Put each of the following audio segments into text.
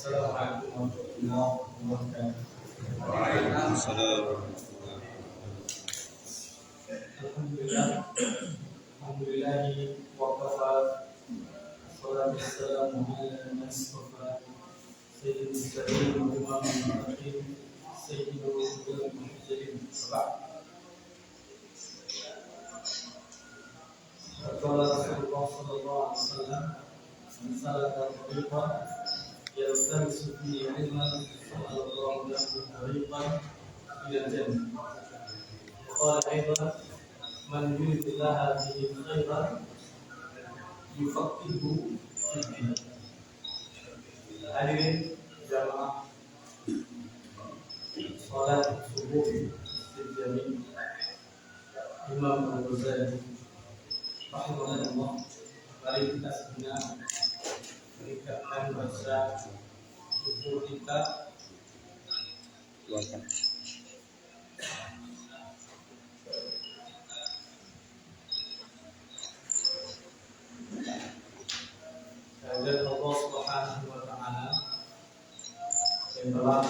Assalamualaikum warahmatullahi wabarakatuh. Waalaikumsalam. Alhamdulillahi wa kafa. Assalatu wassalamu ala man istafa. Sayyidil mursalin wa imamul muttaqin. Sayyidul mursalin. Qala Rasulullah sallallahu alaihi wasallam, "Man salaka tariqan yaltamisu fihi ilman, sallallahu lahu tariqan ila jannah." Qala aidan, "Man yuridillaha bihi khairan yufaqihuhu fid din." Hadirin jamaah salat subuh berjamaah, Imam Al-Ghazali rahimahullah, mari kita sejenak meningkatkan bahasa tubuh kita. Dan Allah Subhanahu wa Ta'ala yang telah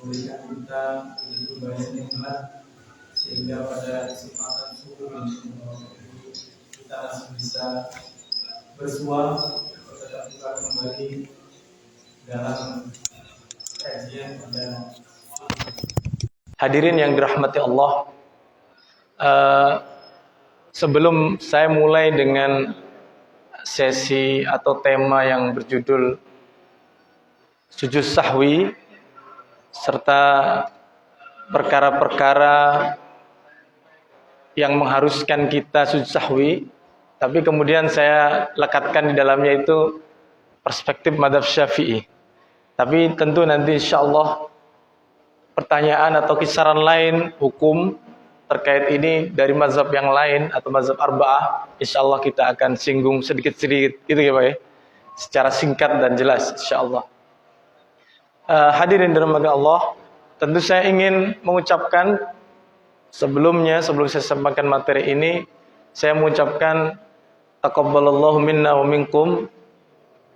memberikan kita begitu banyak nikmat, sehingga pada kesempatan subuh ini kita masih bisa bersua tetap buka kembali dalam kajian pada. Hadirin yang dirahmati Allah, sebelum saya mulai dengan sesi atau tema yang berjudul sujud sahwi serta perkara-perkara yang mengharuskan kita sujud sahwi, tapi kemudian saya lekatkan di dalamnya itu perspektif mazhab Syafi'i. Tapi tentu nanti insyaallah pertanyaan atau kisaran lain hukum terkait ini dari mazhab yang lain atau mazhab arba'ah, insyaallah kita akan singgung sedikit-sedikit gitu ya Pak ya, secara singkat dan jelas insyaallah. Hadirin dirahmati Allah, tentu saya ingin mengucapkan sebelum saya sampaikan materi ini, saya mengucapkan taqabbalallahu minna wa minkum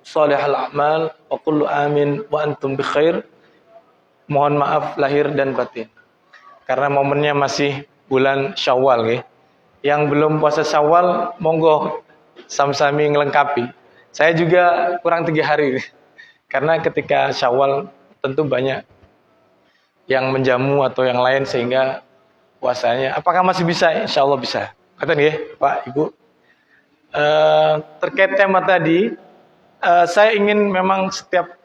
shalihal a'mal wa kullu amin wa antum bi khair. Mohon maaf lahir dan batin karena momennya masih bulan Syawal ya. Yang belum puasa Syawal monggo sami-sami ngelengkapi. Saya juga kurang 3 hari karena ketika Syawal tentu banyak yang menjamu atau yang lain sehingga puasanya. Apakah masih bisa? Insya Allah bisa. Kata nih ya Pak Ibu. Terkait tema tadi, saya ingin memang setiap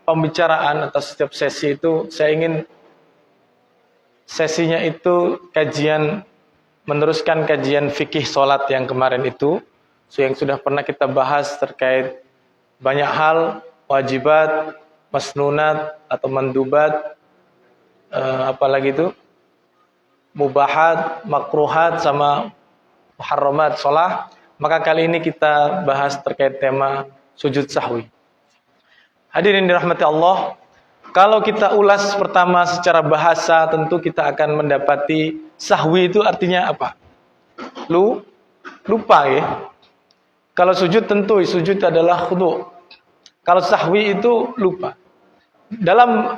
pembicaraan atau setiap sesi itu saya ingin sesinya itu meneruskan kajian fikih sholat yang kemarin itu, yang sudah pernah kita bahas terkait banyak hal, wajibat, masnunat atau mandubat, apalagi itu mubahat, makruhat sama muharramat sholat. Maka kali ini kita bahas terkait tema sujud sahwi. Hadirin dirahmati Allah, kalau kita ulas pertama secara bahasa, tentu kita akan mendapati sahwi itu artinya apa? Lupa ya. Kalau sujud tentu sujud adalah khudu'. Kalau sahwi itu lupa. Dalam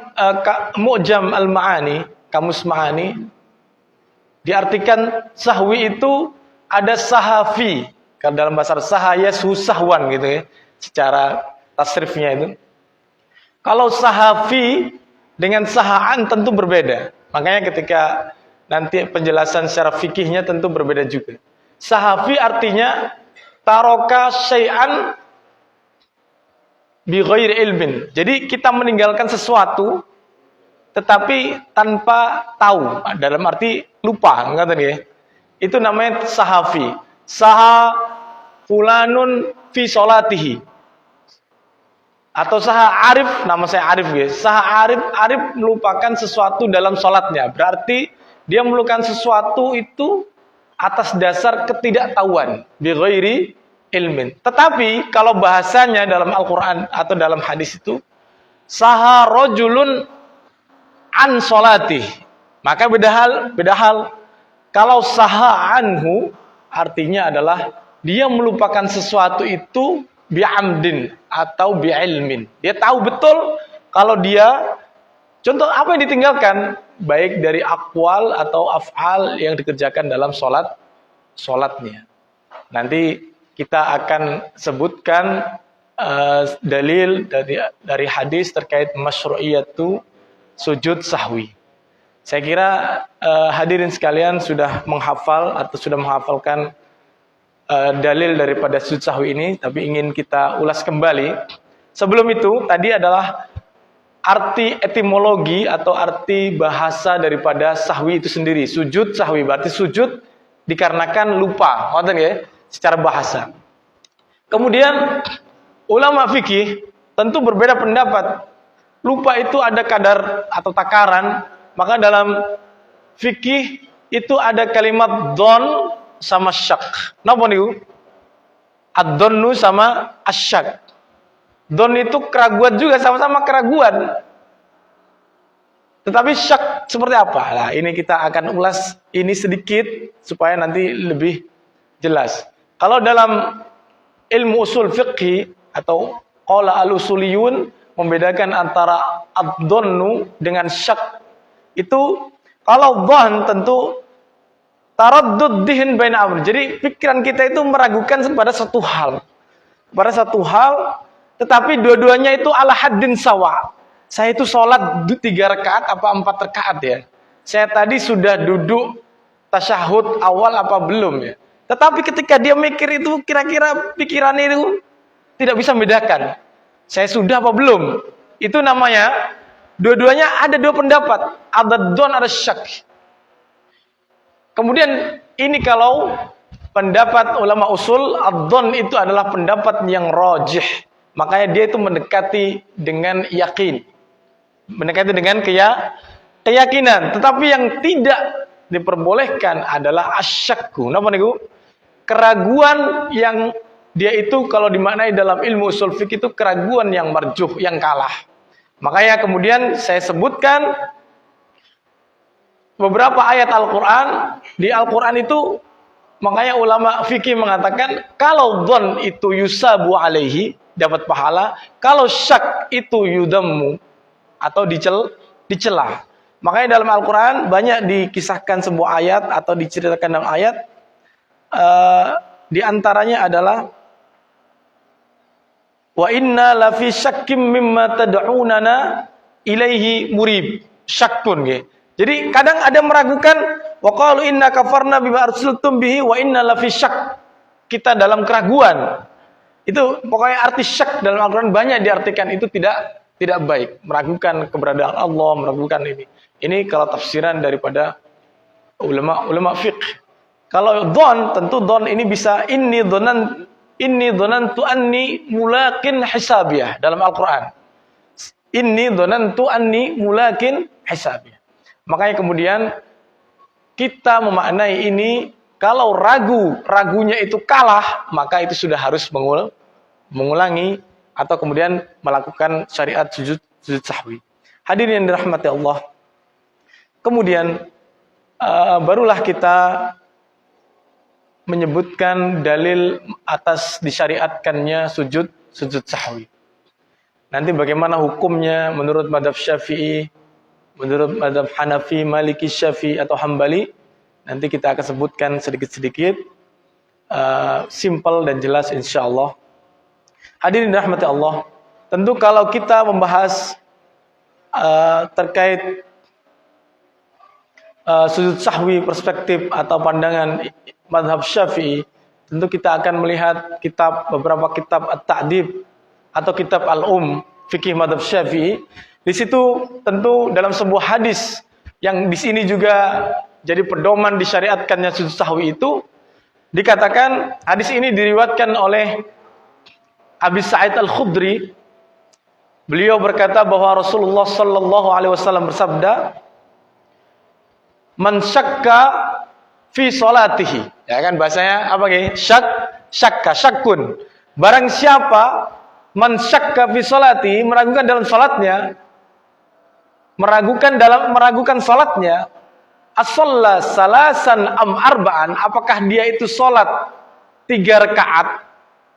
Mu'jam al-Ma'ani, Kamus Ma'ani, diartikan sahwi itu ada sahafi. Kalau dalam bahasa sahaya sahwan gitu ya. Secara tasrifnya itu. Kalau sahafi dengan sahaan tentu berbeda. Makanya ketika nanti penjelasan secara fikihnya tentu berbeda juga. Sahafi artinya taroka syai'an bi ghairi ilmin. Jadi kita meninggalkan sesuatu tetapi tanpa tahu. Dalam arti lupa, enggak tadi ya. Itu namanya sahafi. Saha fulanun fi sholatihi. Atau saha arif, nama saya Arif ya. Saha arif melupakan sesuatu dalam sholatnya. Berarti dia melupakan sesuatu itu atas dasar ketidaktahuan. Bi ghairi ilmin. Tetapi kalau bahasanya dalam Al-Quran atau dalam hadis itu, saha rojulun an sholatih. Maka beda hal. Kalau saha anhu artinya adalah dia melupakan sesuatu itu bi'amdin, atau bi'ilmin. Dia tahu betul kalau dia, contoh apa yang ditinggalkan, baik dari akwal atau af'al yang dikerjakan dalam sholatnya. Nanti kita akan sebutkan dalil dari hadis terkait masyru'iyatu sujud sahwi. Saya kira hadirin sekalian sudah menghafal atau sudah menghafalkan dalil daripada sujud sahwi ini, tapi ingin kita ulas kembali. Sebelum itu, tadi adalah arti etimologi atau arti bahasa daripada sahwi itu sendiri. Sujud sahwi berarti sujud dikarenakan lupa, ngoten ya, secara bahasa. Kemudian ulama fikih tentu berbeda pendapat. Lupa itu ada kadar atau takaran. Maka dalam fikih itu ada kalimat don sama syak. Napa niku? Ad-donnu sama asyak. Don itu keraguan juga, sama-sama keraguan. Tetapi syak seperti apa? Nah, ini kita akan ulas ini sedikit supaya nanti lebih jelas. Kalau dalam ilmu usul fiqh atau qala al-usuliyun membedakan antara ad-donnu dengan syak. Itu kalau dhon tentu taraddud dihin baina amr. Jadi pikiran kita itu meragukan pada satu hal. Pada satu hal, tetapi dua-duanya itu ala haddin sawa. Saya itu sholat 3 rakaat apa 4 rakaat ya. Saya tadi sudah duduk tasyahud awal apa belum ya. Tetapi ketika dia mikir itu kira-kira pikirannya itu tidak bisa membedakan. Saya sudah apa belum? Itu namanya dua-duanya ada dua pendapat, ada don ada syak. Kemudian ini kalau pendapat ulama usul, ad-don itu adalah pendapat yang rajih. Makanya dia itu mendekati dengan yakin. Mendekati dengan keyakinan. Tetapi yang tidak diperbolehkan adalah asyakku. Napa niku? Keraguan yang dia itu kalau dimaknai dalam ilmu usul fikih itu keraguan yang marjuh, yang kalah. Makanya kemudian saya sebutkan beberapa ayat Al-Quran. Di Al-Quran itu makanya ulama fikih mengatakan kalau dhon itu yusabu alaihi, dapat pahala. Kalau syak itu yudammu atau dicela. Makanya dalam Al-Quran banyak dikisahkan sebuah ayat atau diceritakan dalam ayat. Di antaranya adalah wa inna lafi syakkim mimma tad'unana ilaihi murib. Syakkun nggih. Jadi kadang ada meragukan wa qalu inna kafarna bima arsaltum bihi wa inna lafi syak. Kita dalam keraguan. Itu pokoknya arti syak dalam Al-Qur'an banyak diartikan itu tidak baik, meragukan keberadaan Allah, meragukan ini. Ini kalau tafsiran daripada ulama fiqh. Kalau dhon, tentu dhon ini bisa inni dhonantu anni mulaqin hisabiyah dalam Al-Qur'an. Inni dhonantu anni mulaqin hisabiyah. Makanya kemudian kita memaknai ini kalau ragunya itu kalah, maka itu sudah harus mengulangi atau kemudian melakukan syariat sujud sahwi. Hadirin yang dirahmati Allah. Kemudian barulah kita menyebutkan dalil atas disyariatkannya sujud sahwi. Nanti bagaimana hukumnya menurut mazhab Syafi'i, menurut mazhab Hanafi, Maliki, Syafi'i atau Hambali, nanti kita akan sebutkan sedikit-sedikit, simple dan jelas insyaallah. Hadirin rahmati Allah, tentu kalau kita membahas terkait sujud sahwi perspektif atau pandangan mazhab Syafi'i, tentu kita akan melihat beberapa kitab At-Ta'dib atau kitab Al-Um fikih mazhab Syafi'i. Di situ tentu dalam sebuah hadis yang di sini juga jadi pedoman disyariatkannya sujud sahwi itu dikatakan, hadis ini diriwayatkan oleh Abi Sa'id Al-Khudri. Beliau berkata bahwa Rasulullah sallallahu alaihi wasallam bersabda, "Man syakka fi salatihi." Ya kan bahasanya apa nggih? Syakkun. Barang siapa man syakka fi salatihi, meragukan dalam salatnya, meragukan salatnya, as-shalla salasan am arba'an, apakah dia itu salat 3 rakaat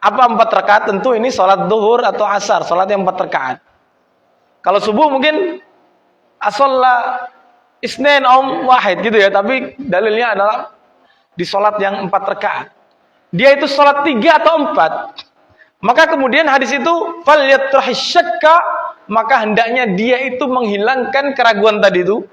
Apa 4 rakaat? Tentu ini sholat duhur atau asar, sholat yang 4 rakaat. Kalau subuh mungkin asolla isnen om wahid gitu ya, tapi dalilnya adalah di sholat yang 4 rakaat. Dia itu sholat 3 atau 4. Maka kemudian hadis itu falyatrahi syakka, maka hendaknya dia itu menghilangkan keraguan tadi itu.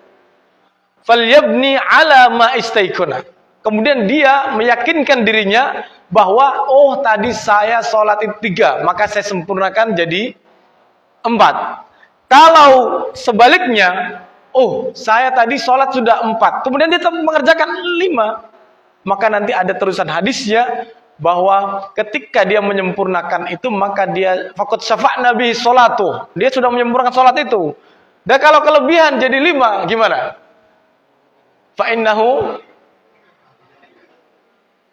Falyabni ala ma istaikona. Kemudian dia meyakinkan dirinya bahwa oh tadi saya sholat itu 3, maka saya sempurnakan jadi 4. Kalau sebaliknya, oh saya tadi sholat sudah 4, kemudian dia tetap mengerjakan 5, maka nanti ada terusan hadisnya bahwa ketika dia menyempurnakan itu, maka dia faqad syafa'na bihi sholatuh, dia sudah menyempurnakan sholat itu. Dan kalau kelebihan jadi 5, gimana? Fa'innahu,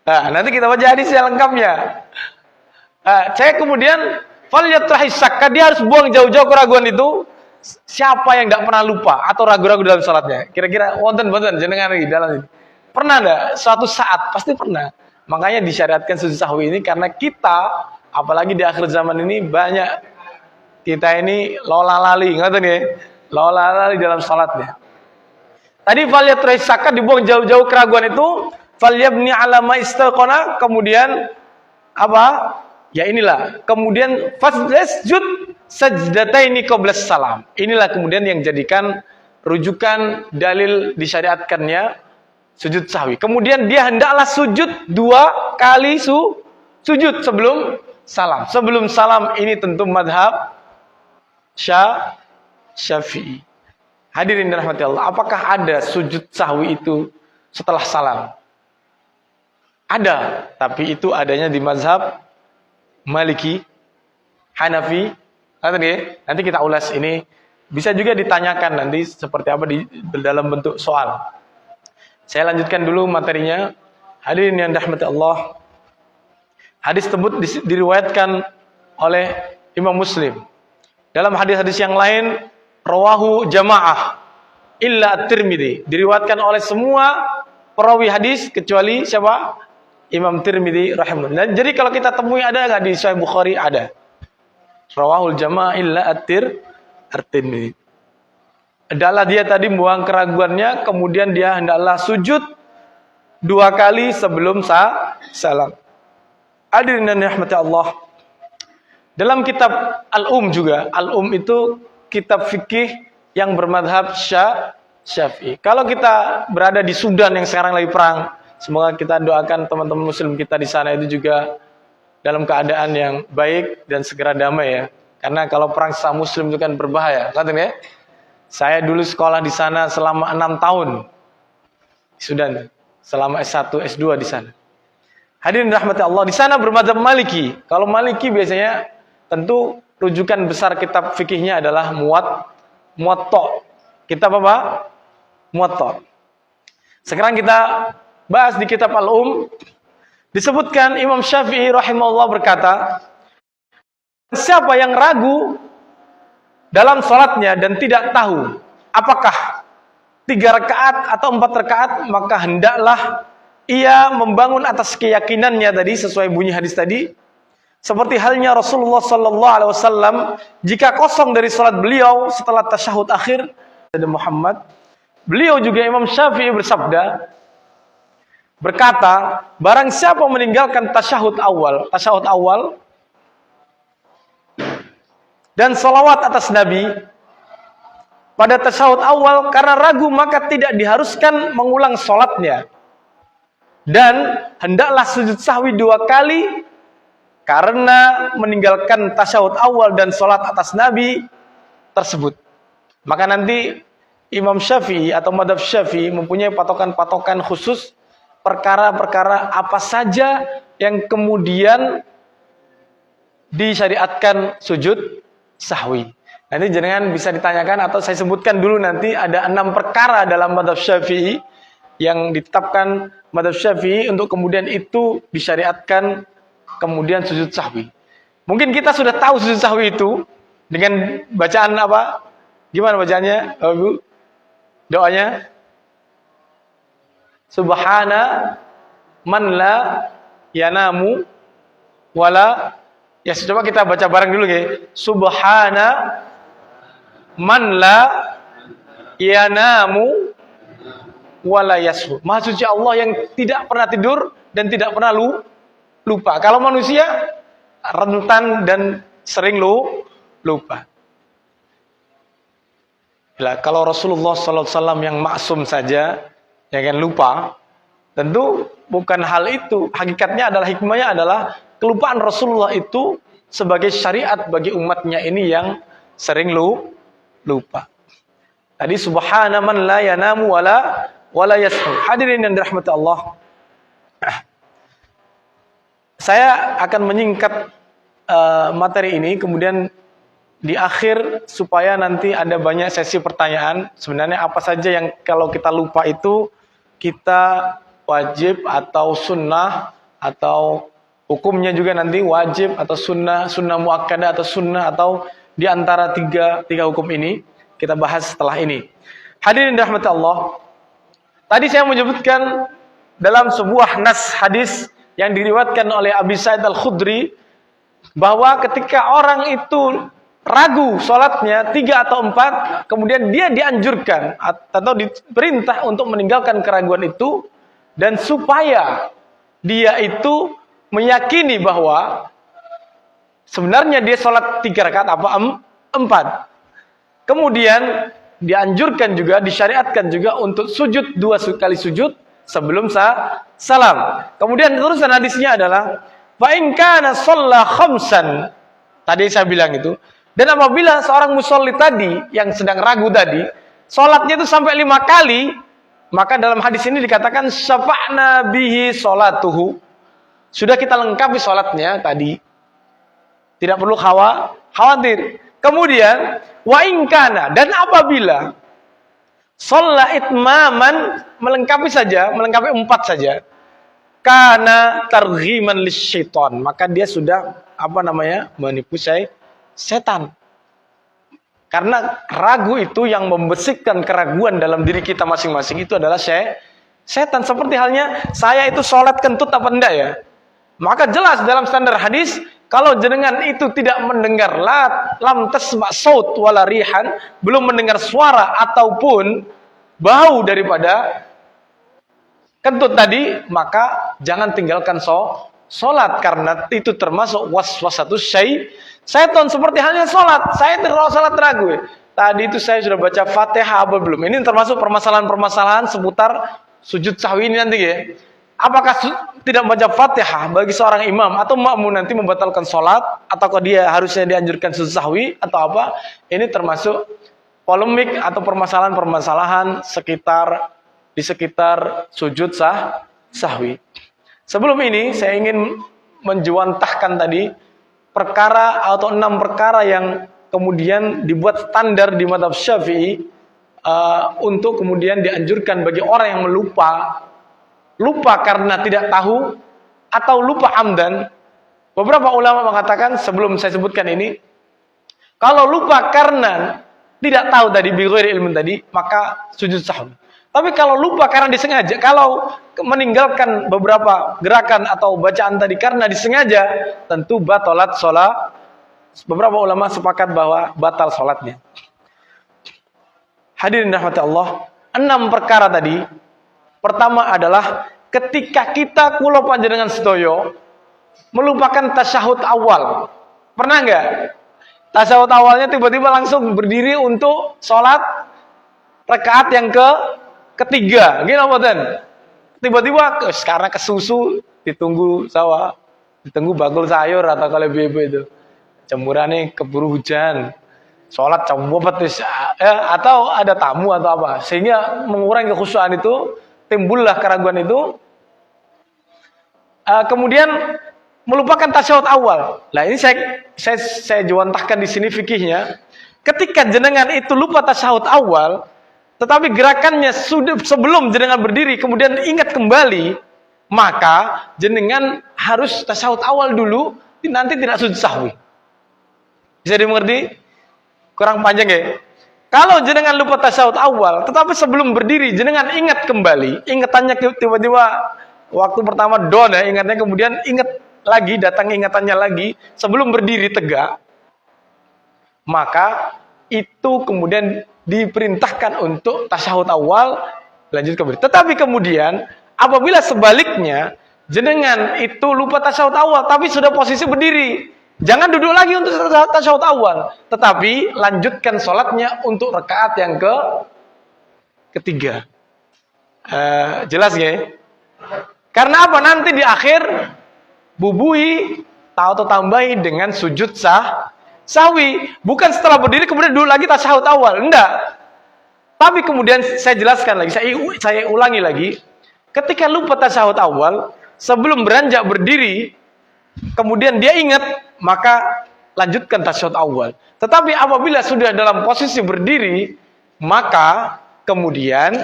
nah, nanti kita baca hadis yang lengkapnya. Saya kemudian falyatrahi syakka, dia harus buang jauh-jauh keraguan itu. Siapa yang tidak pernah lupa atau ragu-ragu dalam sholatnya? Kira-kira wonten jenengan lagi dalam ini. Pernah enggak? Suatu saat pasti pernah. Makanya disyariatkan sujud sahwi ini, karena kita apalagi di akhir zaman ini banyak kita ini lola lali, ngerti nih? Lola lali dalam sholatnya. Tadi falyatrahi syakka, dibuang jauh-jauh keraguan itu. Falyabni ala ma istaqana, kemudian apa? Ya inilah. Kemudian fasjud sajdataini qabla salam. Inilah kemudian yang jadikan rujukan dalil disyariatkannya sujud sahwi. Kemudian dia hendaklah sujud 2 kali sujud sebelum salam. Sebelum salam ini tentu madhab Syafi'i. Hadirin dirahmati Allah, apakah ada sujud sahwi itu setelah salam? Ada, tapi itu adanya di mazhab Maliki, Hanafi. Nanti kita ulas ini. Bisa juga ditanyakan nanti seperti apa di dalam bentuk soal. Saya lanjutkan dulu materinya. Hadirin yang dirahmati Allah, hadis tersebut diriwayatkan oleh Imam Muslim. Dalam hadis-hadis yang lain, rawahu jamaah illa at-Tirmidzi, diriwayatkan oleh semua perawi hadis kecuali siapa? Imam Tirmidzi rahimahullah. Jadi kalau kita temui ada enggak di Sahih Bukhari? Ada. Rawahul jamaah illa at-Tirmidzi. Adalah dia tadi buang keraguannya, kemudian dia hendaklah sujud 2 kali sebelum salam. Hadirin dan rahmati Allah. Dalam kitab juga, Al-Um itu kitab fikih yang bermadhab Syafi'i. Kalau kita berada di Sudan yang sekarang lagi perang, semoga kita doakan teman-teman muslim kita di sana itu juga dalam keadaan yang baik dan segera damai ya. Karena kalau perang sesama muslim itu kan berbahaya, kan ya? Saya dulu sekolah di sana selama 6 tahun. Di Sudan, selama S1, S2 di sana. Hadirin rahmati Allah, di sana bermadzhab Maliki. Kalau Maliki biasanya tentu rujukan besar kitab fikihnya adalah Muwatta. Kitab apa? Muwatta. Sekarang kita bahas di kitab Al-Um. Disebutkan Imam Syafi'i rahimahullah berkata, siapa yang ragu dalam salatnya dan tidak tahu apakah 3 rakaat atau 4 rakaat, maka hendaklah ia membangun atas keyakinannya tadi sesuai bunyi hadis tadi. Seperti halnya Rasulullah sallallahu alaihi wasallam jika kosong dari salat beliau setelah tasyahud akhir Muhammad, beliau juga Imam Syafi'i bersabda, berkata, barang siapa meninggalkan tasyahud awal dan salawat atas Nabi pada tasyahud awal karena ragu, maka tidak diharuskan mengulang salatnya, dan hendaklah sujud sahwi 2 kali karena meninggalkan tasyahud awal dan salat atas Nabi tersebut. Maka nanti Imam Syafi'i atau madhab Syafi'i mempunyai patokan-patokan khusus perkara-perkara apa saja yang kemudian disyariatkan sujud sahwi. Nanti jangan bisa ditanyakan atau saya sebutkan dulu nanti ada 6 perkara dalam madhab Syafi'i yang ditetapkan madhab Syafi'i untuk kemudian itu disyariatkan kemudian sujud sahwi. Mungkin kita sudah tahu sujud sahwi itu dengan bacaan apa? Gimana bacaannya, Bapak Ibu? Doanya Subhana man la yanamu wala ya. Coba kita baca bareng dulu ya. Subhana man la yanamu wala yashu. Maha suci Allah yang tidak pernah tidur dan tidak pernah lupa. Kalau manusia rentan dan sering lupa. Nah, kalau Rasulullah SAW yang maksum saja yang lupa, tentu bukan hal itu. Hakikatnya adalah, hikmahnya adalah kelupaan Rasulullah itu sebagai syariat bagi umatnya ini yang sering lupa. Tadi subhana man la yanamu wala yashu. Hadirin yang dirahmati Allah. Saya akan menyingkat materi ini, kemudian di akhir supaya nanti ada banyak sesi pertanyaan. Sebenarnya apa saja yang kalau kita lupa itu kita wajib atau sunnah, atau hukumnya juga nanti wajib atau sunnah muakkadah atau sunnah, atau di antara tiga hukum ini kita bahas setelah ini. Hadirin rahmat Allah. Tadi saya menyebutkan dalam sebuah nas hadis yang diriwayatkan oleh Abi Sa'id Al-Khudri bahwa ketika orang itu ragu sholatnya 3 atau 4, kemudian dia dianjurkan atau diperintah untuk meninggalkan keraguan itu, dan supaya dia itu meyakini bahwa sebenarnya dia sholat 3 rakaat apa 4. Kemudian dianjurkan juga, disyariatkan juga untuk sujud 2 kali sujud sebelum salam. Kemudian terusan hadisnya adalah fa in kana shalla khamsan. Tadi saya bilang itu. Dan apabila seorang musolli tadi yang sedang ragu tadi, sholatnya itu sampai 5 kali, maka dalam hadis ini dikatakan syafa'na bihi sholatuhu. Sudah kita lengkapi sholatnya tadi. Tidak perlu khawatir. Kemudian wa in kana, dan apabila sholat itmaman, melengkapi 4 saja, kana targhiman lisyaitan, maka dia sudah menipu setan. Karena ragu itu yang membesikkan keraguan dalam diri kita masing-masing itu adalah setan. Seperti halnya saya itu sholat kentut apa enggak ya? Maka jelas dalam standar hadis, kalau jenengan itu tidak mendengar lam tasma' saut wala rihan, belum mendengar suara ataupun bau daripada kentut tadi, maka jangan tinggalkan sholat, karena itu termasuk waswasatus syaitan. Seperti halnya sholat, saya sholat ragu. Tadi itu saya sudah baca Fatihah apa belum? Ini termasuk permasalahan-permasalahan seputar sujud sahwi ini nanti ya. Apakah tidak baca Fatihah bagi seorang imam atau makmum nanti membatalkan sholat, ataukah dia harusnya dianjurkan sujud sahwi atau apa? Ini termasuk polemik atau permasalahan-permasalahan di sekitar sujud sahwi. Sebelum ini saya ingin menjuantahkan tadi perkara atau 6 perkara yang kemudian dibuat standar di mazhab Syafi'i untuk kemudian dianjurkan bagi orang yang lupa karena tidak tahu atau lupa amdan. Beberapa ulama mengatakan, sebelum saya sebutkan ini, kalau lupa karena tidak tahu tadi bi ghairi ilmin tadi, maka sujud sahwi. Tapi kalau lupa karena disengaja, kalau meninggalkan beberapa gerakan atau bacaan tadi karena disengaja, tentu batalat sholat. Beberapa ulama sepakat bahwa batal sholatnya. Hadirin rahmati Allah, 6 perkara tadi. Pertama adalah ketika kita kula panjenengan sedaya melupakan tasyahud awal. Pernah enggak? Tasyahud awalnya tiba-tiba langsung berdiri untuk sholat rakaat yang ketiga, gini apa dan tiba-tiba karena kesusu ditunggu bakul sayur atau kalau bebe itu cemburannya keburu hujan, sholat coba atau ada tamu atau apa, sehingga mengurangi kekhusyuan itu, timbullah keraguan itu. Kemudian melupakan tasyahud awal. Nah ini saya juantahkan di sini fikihnya. Ketika jenengan itu lupa tasyahud awal, tetapi gerakannya sudah sebelum jenengan berdiri kemudian ingat kembali, maka jenengan harus tasyahud awal dulu, nanti tidak sujud sahwi. Bisa dimengerti? Kurang panjang ya. Kalau jenengan lupa tasyahud awal, tetapi sebelum berdiri jenengan ingat kembali, ingatannya tiba-tiba waktu pertama down ya, ingatnya kemudian ingat lagi, datang ingatannya lagi sebelum berdiri tegak, maka itu kemudian diperintahkan untuk tasyahud awal lanjut ke berdiri. Tetapi kemudian apabila sebaliknya jenengan itu lupa tasyahud awal tapi sudah posisi berdiri, jangan duduk lagi untuk tasyahud awal, tetapi lanjutkan sholatnya untuk rakaat yang ketiga. Jelas ya? Karena apa? Nanti di akhir bubui atau tambahi dengan sujud sahwi. Bukan setelah berdiri kemudian duduk lagi tasyahud awal. Enggak. Tapi kemudian saya jelaskan lagi, saya ulangi lagi. Ketika lupa tasyahud awal, sebelum beranjak berdiri, kemudian dia ingat, maka lanjutkan tasyahud awal. Tetapi apabila sudah dalam posisi berdiri, maka kemudian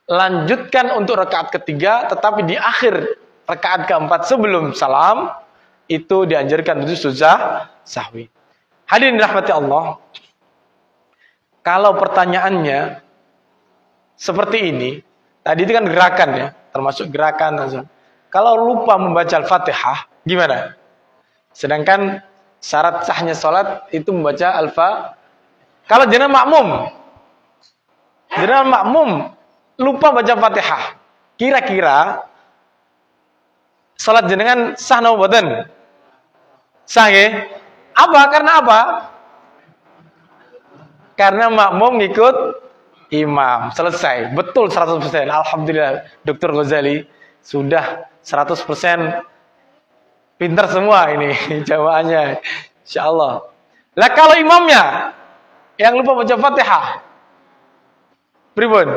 lanjutkan untuk rakaat ketiga, tetapi di akhir rakaat keempat sebelum salam, itu dianjurkan untuk sujud sahwi. Hadirin rahmati Allah, kalau pertanyaannya seperti ini, tadi itu kan gerakan ya, termasuk gerakan. Kalau lupa membaca Al-Fatihah, gimana? Sedangkan syarat sahnya sholat itu membaca Kalau jenengan makmum lupa baca Fatihah, kira-kira sholat jenengan sah napa boten? Sah nggih? Apa? Karena apa? Karena makmum ngikut imam. Selesai. Betul 100%. Alhamdulillah Dr. Ghazali sudah 100% pintar semua ini jawabannya, insyaallah. Lah kalau imamnya yang lupa baca Fatihah, pripun?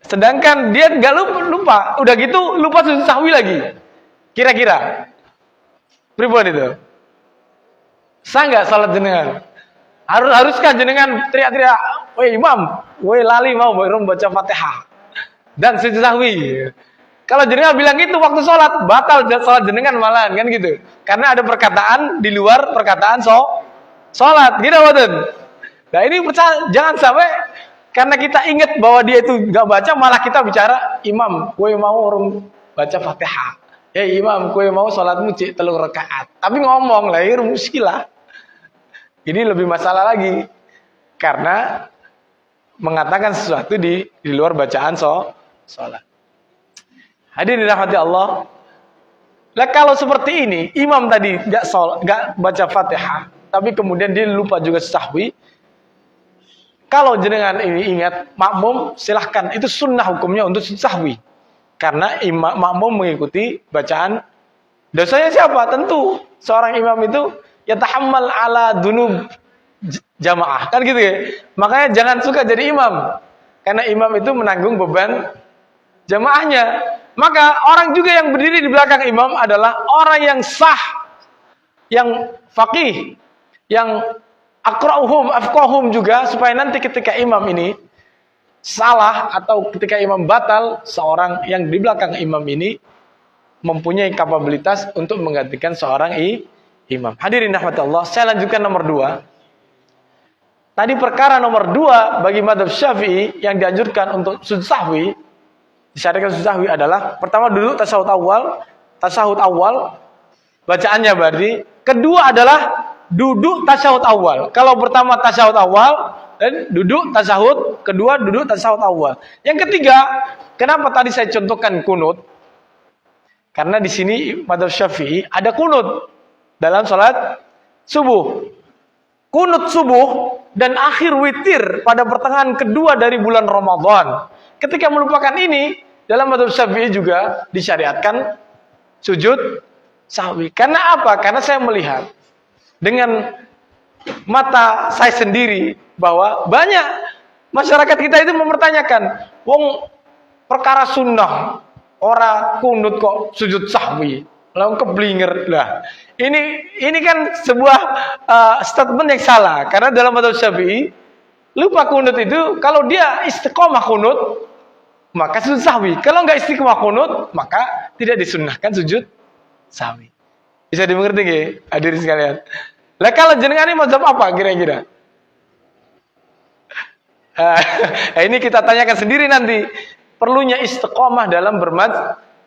Sedangkan dia nggak lupa, udah gitu lupa sujud sahwi lagi. Kira-kira pripun itu? Sah nggak salat jenengan? Haruskah jenengan teriak-teriak, "Woi imam, woi lali mau baca Fatihah dan sujud sahwi"? Kalau jenengan bilang itu waktu sholat, batal sholat jenengan malahan, kan gitu. Karena ada perkataan di luar perkataan sholat, gitu betul. Nah ini jangan sampai karena kita ingat bahwa dia itu nggak baca, malah kita bicara, "Imam, kue mau orang baca Fatihah. Imam, kue mau sholatmu cik telur rakaat." Tapi ngomong lah, ini muskilah. Ini lebih masalah lagi. Karena mengatakan sesuatu di luar bacaan sholat. Hadirin dirahmati Allah. Lah kalau seperti ini, imam tadi nggak baca Fatihah, tapi kemudian dia lupa juga sahwi. Kalau jenengan ini ingat makmum, silahkan, itu sunnah hukumnya untuk sahwi. Karena makmum mengikuti bacaan. Dosanya siapa? Tentu seorang imam itu yatahammal ala dunub jamaah, kan gitu ya. Makanya jangan suka jadi imam, karena imam itu menanggung beban jamaahnya. Maka orang juga yang berdiri di belakang imam adalah orang yang sah, yang faqih, yang aqra'uhum, afqahum juga, supaya nanti ketika imam ini salah atau ketika imam batal, seorang yang di belakang imam ini mempunyai kapabilitas untuk menggantikan seorang imam. Hadirin rahmatullah, saya lanjutkan nomor 2. Tadi perkara nomor 2 bagi mazhab Syafi'i yang dianjurkan untuk sujud sahwi, disyariatkan sujud sahwi adalah pertama duduk tasyahud awal, bacaannya berarti. Kedua adalah duduk tasyahud awal. Kalau pertama tasyahud awal dan duduk tasyahud, kedua duduk tasyahud awal. Yang ketiga, kenapa tadi saya contohkan kunut? Karena di sini mazhab Syafi'i ada kunut dalam salat subuh. Kunut subuh dan akhir witir pada pertengahan kedua dari bulan Ramadan. Ketika melupakan ini, dalam mazhab Syafi'i juga disyariatkan sujud sahwi. Karena apa? Karena saya melihat dengan mata saya sendiri bahwa banyak masyarakat kita itu mempertanyakan, wong perkara sunnah, ora kunut kok sujud sahwi, lalu keblinger lah. Ini kan sebuah statement yang salah, karena dalam mazhab Syafi'i lupa kunut itu kalau dia istiqomah kunut maka sujud sahwi. Kalau nggak istiqomah kunut maka tidak disunnahkan sujud sahwi. Bisa dimengerti nggih, hadirin sekalian? Lah kalau jenengan ini mazhab apa kira-kira? Ini kita tanyakan sendiri nanti. Perlunya istiqomah dalam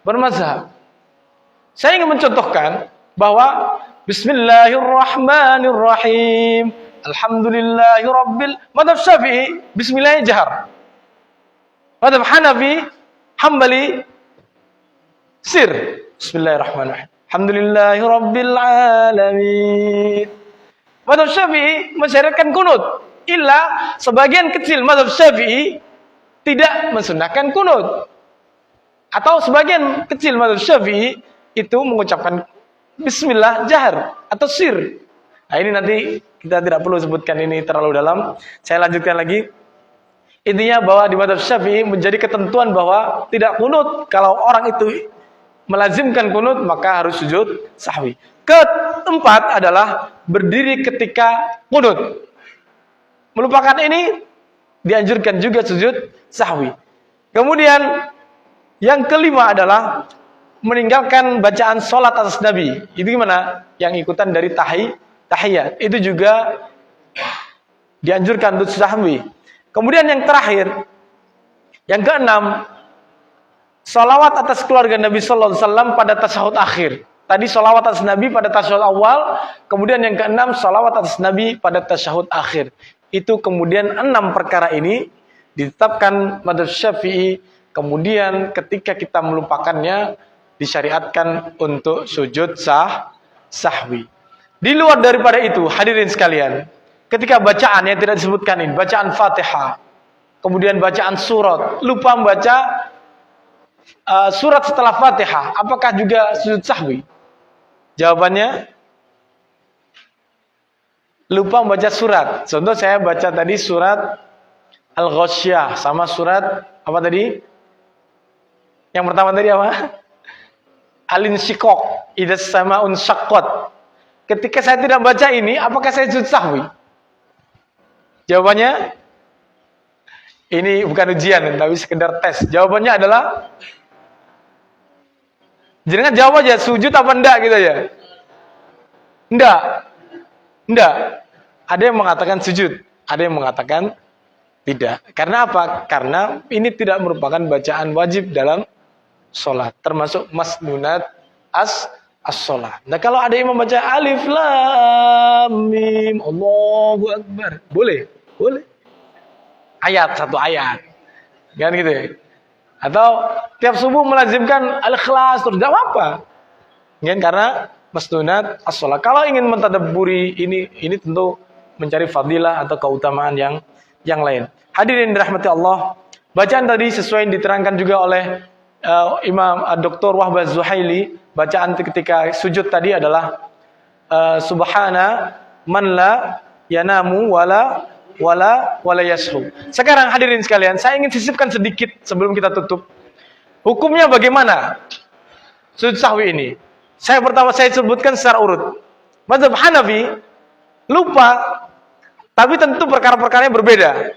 bermazhab. Saya ingin mencontohkan bahwa Bismillahirrahmanirrahim. Alhamdulillahirabbil. Madzhab Syafi'i bismillahnya jahar. Madzhab Hanafi, Hambali sir. Bismillahirrahmanirrahim. Alhamdulillahirabbil alamin. Madzhab Syafi'i mensyariatkan kunut. Illa sebagian kecil madzhab Syafi'i tidak mensunahkan kunut. Atau sebagian kecil madzhab Syafi'i itu mengucapkan bismillah jahar atau sir. Nah, ini nanti kita tidak perlu sebutkan ini terlalu dalam. Saya lanjutkan lagi. Intinya bahwa di madzhab Syafi'i menjadi ketentuan bahwa tidak kunut. Kalau orang itu melazimkan kunut maka harus sujud sahwi. Keempat adalah berdiri ketika kunut. Melupakan ini dianjurkan juga sujud sahwi. Kemudian yang kelima adalah meninggalkan bacaan sholat atas Nabi. Itu gimana? Yang ikutan dari tahiyat. Itu juga dianjurkan untuk sahwi. Kemudian yang terakhir, yang keenam, sholawat atas keluarga Nabi Sallallahu Alaihi Wasallam pada tasyahud akhir. Tadi sholawat atas Nabi pada tasyahud awal. Kemudian yang keenam, sholawat atas Nabi pada tasyahud akhir. Itu kemudian 6 perkara ini ditetapkan madzhab Syafi'i. Kemudian ketika kita melupakannya, disyariatkan untuk sujud sahwi. Di luar daripada itu, hadirin sekalian, ketika bacaan yang tidak disebutkan ini, bacaan Fatihah, kemudian bacaan surat, lupa membaca surat setelah Fatihah, apakah juga sujud sahwi? Jawabannya, lupa membaca surat. Contoh saya baca tadi surat Al-Ghasyiyah sama surat apa tadi? Yang pertama tadi apa? Al-Insyiqaq, Idzas Sama'un Syaqqat. Ketika saya tidak baca ini, apakah saya sujud sahwi? Jawabannya, ini bukan ujian, tapi sekedar tes. Jawabannya adalah, jangan jawab aja, sujud apa enggak gitu ya. Enggak. Ada yang mengatakan sujud, ada yang mengatakan tidak. Karena apa? Karena ini tidak merupakan bacaan wajib dalam sholat, termasuk masnunat as-sholat. Nah, kalau ada yang membaca alif lam mim Allahu akbar, boleh. Satu ayat. Kan gitu ya. Atau tiap subuh melazimkan al-ikhlas terus enggak apa-apa. Kan karena masnunat as-sholat. Kalau ingin mentadabburi ini tentu mencari fadilah atau keutamaan yang lain. Hadirin dirahmati Allah, bacaan tadi sesuai yang diterangkan juga oleh Imam Dr. Wahbah Zuhaili. Bacaan ketika sujud tadi adalah subhana man la yanamu wala yashu. Sekarang hadirin sekalian, saya ingin sisipkan sedikit sebelum kita tutup. Hukumnya bagaimana sujud sahwi ini? Saya sebutkan secara urut. Madzhab Hanafi lupa, tapi tentu perkara-perkara yang berbeda.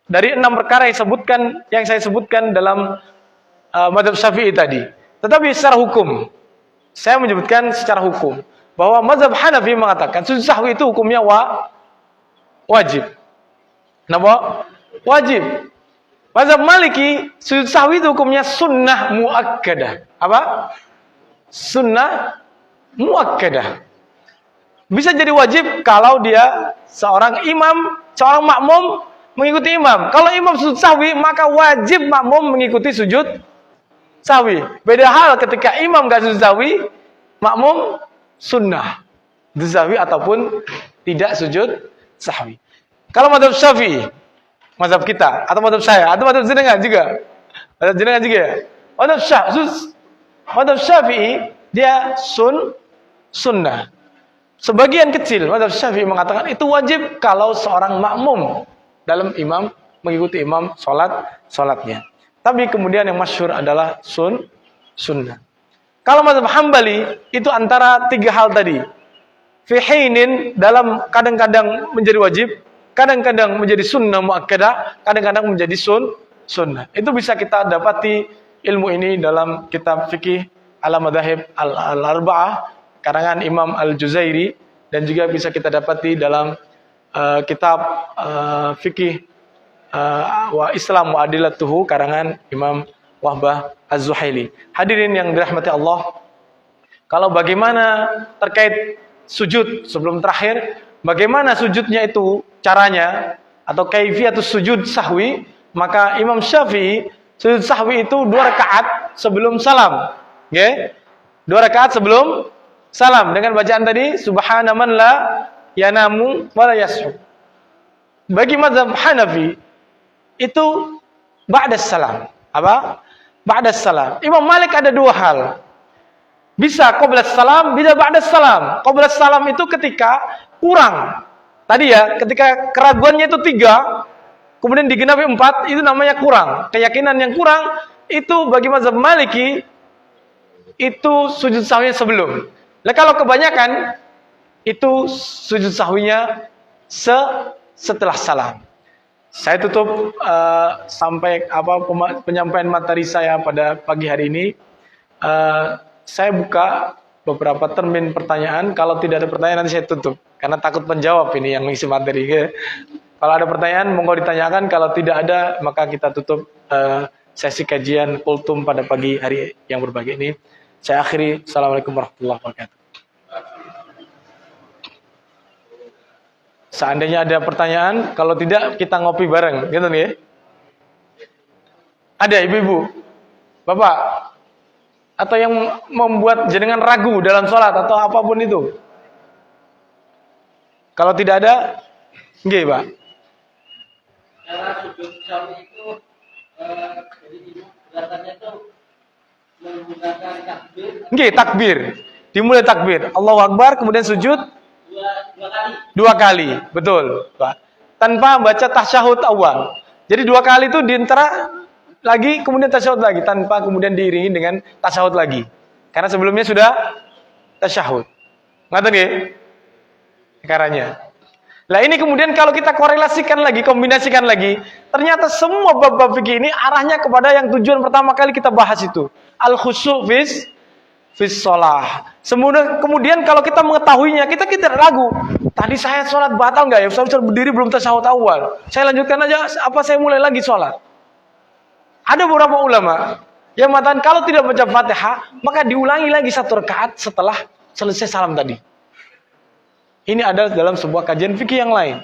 Dari 6 perkara yang saya sebutkan dalam madzhab Syafi'i tadi. Tetapi secara hukum, saya menyebutkan secara hukum bahwa madzhab Hanafi mengatakan sujud sahwi itu hukumnya wajib. Kenapa? Wajib. Madzhab Maliki sujud sahwi itu hukumnya sunnah muakkadah. Apa? Sunnah muakkadah. Bisa jadi wajib kalau dia seorang makmum mengikuti imam. Kalau imam sujud sahwi, maka wajib makmum mengikuti sujud sahwi. Beda hal ketika imam gak sujud sahwi, makmum sunnah sujud sahwi ataupun tidak sujud sahwi. Kalau madzhab Syafi'i, madzhab kita atau madzhab saya atau madzhab jenengan juga, ya. Madzhab Syafi'i dia sunnah. Sebagian kecil madzhab Syafi'i mengatakan itu wajib kalau seorang makmum dalam imam mengikuti imam salatnya. Tapi kemudian yang masyhur adalah sunnah. Kalau madzhab Hambali itu antara 3 hal tadi. Fi hinin dalam kadang-kadang menjadi wajib, kadang-kadang menjadi sunnah muakkadah, kadang-kadang menjadi sunnah. Itu bisa kita dapati ilmu ini dalam kitab fikih al-madzahib al-arba'ah karangan Imam Al-Juzairi, dan juga bisa kita dapati dalam kitab fikih wa Islam wa adillatuhu karangan Imam Wahbah Az-Zuhaili. Hadirin yang dirahmati Allah, kalau bagaimana terkait sujud sebelum terakhir, bagaimana sujudnya itu caranya atau kaifiatus sujud sahwi, maka Imam Syafi'i sujud sahwi itu 2 rakaat sebelum salam. Okay? 2 rakaat sebelum salam dengan bacaan tadi subhana man la yanamu wa la yas'ud. Bagi mazhab Hanafi itu ba'da salam. Apa? Ba'da salam. Imam Malik ada 2 hal. Bisa qabla salam, bisa ba'da salam. Qabla salam itu ketika kurang. Tadi ya, ketika keraguannya itu 3, kemudian digenapi 4, itu namanya kurang. Keyakinan yang kurang itu bagi mazhab Maliki itu sujud sahwinya sebelum. Nah, kalau kebanyakan itu sujud sahwinya setelah salam. Saya tutup sampai penyampaian materi saya pada pagi hari ini. Saya buka beberapa termin pertanyaan. Kalau tidak ada pertanyaan nanti saya tutup karena takut menjawab ini yang mengisi materi. Kalau ada pertanyaan monggo ditanyakan. Kalau tidak ada maka kita tutup sesi kajian kultum pada pagi hari yang berbahagia ini. Saya akhiri. Assalamualaikum warahmatullahi wabarakatuh. Seandainya ada pertanyaan, kalau tidak kita ngopi bareng, gitu nih ya. Ada ibu-ibu, bapak, atau yang membuat jenengan ragu dalam sholat atau apapun itu. Kalau tidak ada, nggih, Pak. Cara sujud sahwi itu jadi gerakannya itu menggunakan takbir. Nggih, takbir. Dimulai takbir. Allahu Akbar, kemudian sujud dua kali. Betul, Pak. Tanpa baca tasyahud awal. Jadi 2 kali itu diantara lagi kemudian tasyahud lagi tanpa kemudian diiringi dengan tasyahud lagi. Karena sebelumnya sudah tasyahud. Ngerti nggih? Caranya. Lah ini kemudian kalau kita korelasikan lagi, kombinasikan lagi, ternyata semua bab-bab fikih ini arahnya kepada yang tujuan pertama kali kita bahas itu. Al-khusyu' fis shalah. Kemudian kalau kita mengetahuinya, kita tidak ragu. Tadi saya sholat batal nggak ya? Saya berdiri belum tasyahud awal. Saya lanjutkan aja, apa saya mulai lagi sholat? Ada beberapa ulama yang mengatakan kalau tidak baca Fatihah, maka diulangi lagi 1 rakaat setelah selesai salam tadi. Ini adalah dalam sebuah kajian fikih yang lain.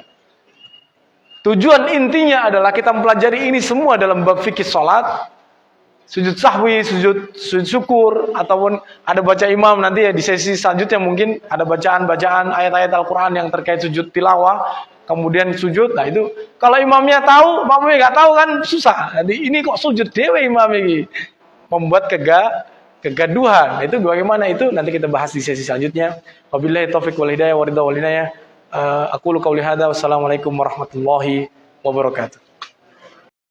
Tujuan intinya adalah kita mempelajari ini semua dalam bab fikih sholat, sujud sahwi, sujud syukur, ataupun ada baca imam nanti ya di sesi selanjutnya mungkin ada bacaan-bacaan ayat-ayat Al-Quran yang terkait sujud tilawah, kemudian sujud. Nah itu kalau imamnya tahu, makmumnya nggak tahu kan susah. Jadi ini kok sujud dewe imam ini, membuat kegaduhan. Itu bagaimana itu nanti kita bahas di sesi selanjutnya. Wabillahi taufiq wal hidayah wa ridha wal inayah. Aqulu qouli hadza wassalamualaikum warahmatullahi wabarakatuh.